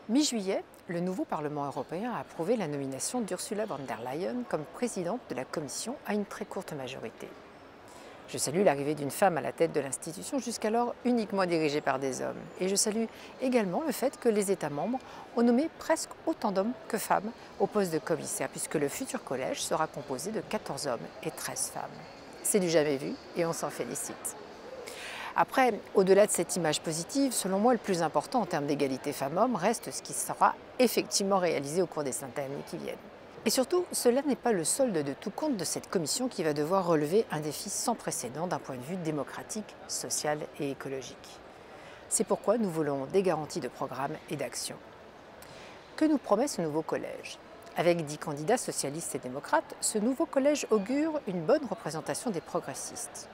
Mi-juillet, le nouveau Parlement européen a approuvé la nomination d'Ursula von der Leyen comme présidente de la Commission à une très courte majorité. Je salue l'arrivée d'une femme à la tête de l'institution jusqu'alors uniquement dirigée par des hommes. Et je salue également le fait que les États membres ont nommé presque autant d'hommes que femmes au poste de commissaire, puisque le futur collège sera composé de 14 hommes et 13 femmes. C'est du jamais vu et on s'en félicite. Après, au-delà de cette image positive, selon moi, le plus important en termes d'égalité femmes-hommes reste ce qui sera effectivement réalisé au cours des 5 années qui viennent. Et surtout, cela n'est pas le solde de tout compte de cette commission qui va devoir relever un défi sans précédent d'un point de vue démocratique, social et écologique. C'est pourquoi nous voulons des garanties de programme et d'action. Que nous promet ce nouveau collège? Avec 10 candidats socialistes et démocrates, ce nouveau collège augure une bonne représentation des progressistes.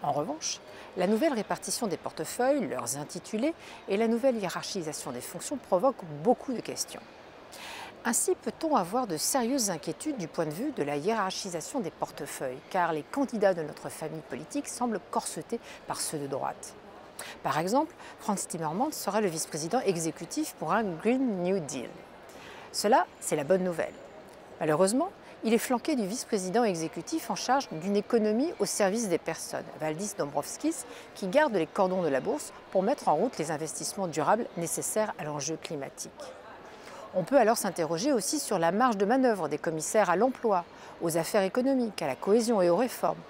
En revanche, la nouvelle répartition des portefeuilles, leurs intitulés et la nouvelle hiérarchisation des fonctions provoquent beaucoup de questions. Ainsi peut-on avoir de sérieuses inquiétudes du point de vue de la hiérarchisation des portefeuilles, car les candidats de notre famille politique semblent corsetés par ceux de droite. Par exemple, Frans Timmermans sera le vice-président exécutif pour un Green New Deal. Cela, c'est la bonne nouvelle. Malheureusement, il est flanqué du vice-président exécutif en charge d'une économie au service des personnes, Valdis Dombrovskis, qui garde les cordons de la bourse pour mettre en route les investissements durables nécessaires à l'enjeu climatique. On peut alors s'interroger aussi sur la marge de manœuvre des commissaires à l'emploi, aux affaires économiques, à la cohésion et aux réformes,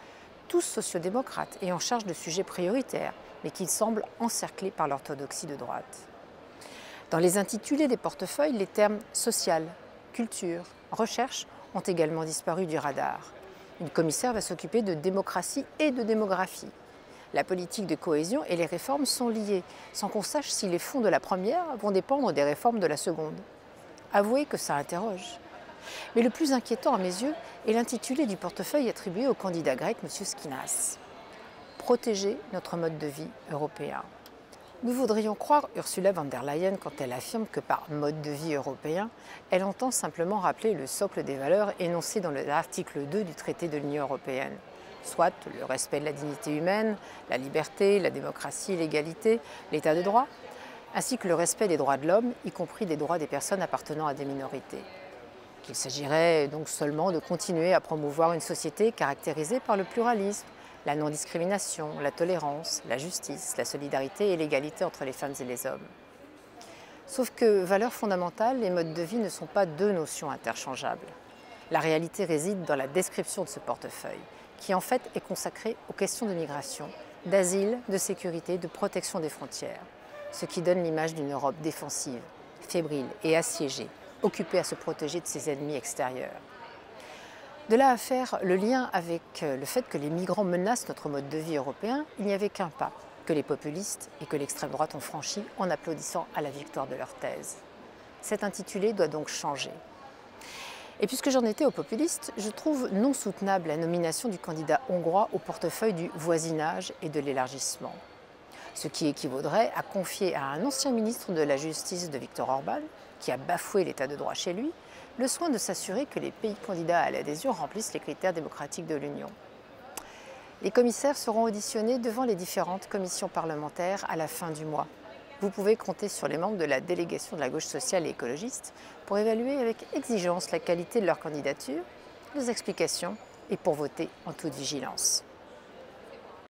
tous sociodémocrates et en charge de sujets prioritaires, mais qui semblent encerclés par l'orthodoxie de droite. Dans les intitulés des portefeuilles, les termes social, culture, recherche ont également disparu du radar. Une commissaire va s'occuper de démocratie et de démographie. La politique de cohésion et les réformes sont liées, sans qu'on sache si les fonds de la première vont dépendre des réformes de la seconde. Avouez que ça interroge. Mais le plus inquiétant à mes yeux est l'intitulé du portefeuille attribué au candidat grec, M. Skinas. Protéger notre mode de vie européen. Nous voudrions croire Ursula von der Leyen quand elle affirme que par mode de vie européen, elle entend simplement rappeler le socle des valeurs énoncées dans l'article 2 du traité de l'Union européenne, soit le respect de la dignité humaine, la liberté, la démocratie, l'égalité, l'état de droit, ainsi que le respect des droits de l'homme, y compris des droits des personnes appartenant à des minorités. Qu'il s'agirait donc seulement de continuer à promouvoir une société caractérisée par le pluralisme, la non-discrimination, la tolérance, la justice, la solidarité et l'égalité entre les femmes et les hommes. Sauf que valeurs fondamentales et modes de vie ne sont pas deux notions interchangeables. La réalité réside dans la description de ce portefeuille, qui en fait est consacré aux questions de migration, d'asile, de sécurité, de protection des frontières, ce qui donne l'image d'une Europe défensive, fébrile et assiégée, occupée à se protéger de ses ennemis extérieurs. De là à faire le lien avec le fait que les migrants menacent notre mode de vie européen, il n'y avait qu'un pas que les populistes et que l'extrême droite ont franchi en applaudissant à la victoire de leur thèse. Cet intitulé doit donc changer. Et puisque j'en étais aux populistes, je trouve non soutenable la nomination du candidat hongrois au portefeuille du voisinage et de l'élargissement. Ce qui équivaudrait à confier à un ancien ministre de la Justice de Viktor Orban, qui a bafoué l'état de droit chez lui, le soin de s'assurer que les pays candidats à l'adhésion remplissent les critères démocratiques de l'Union. Les commissaires seront auditionnés devant les différentes commissions parlementaires à la fin du mois. Vous pouvez compter sur les membres de la délégation de la gauche sociale et écologiste pour évaluer avec exigence la qualité de leur candidature, les explications et pour voter en toute vigilance.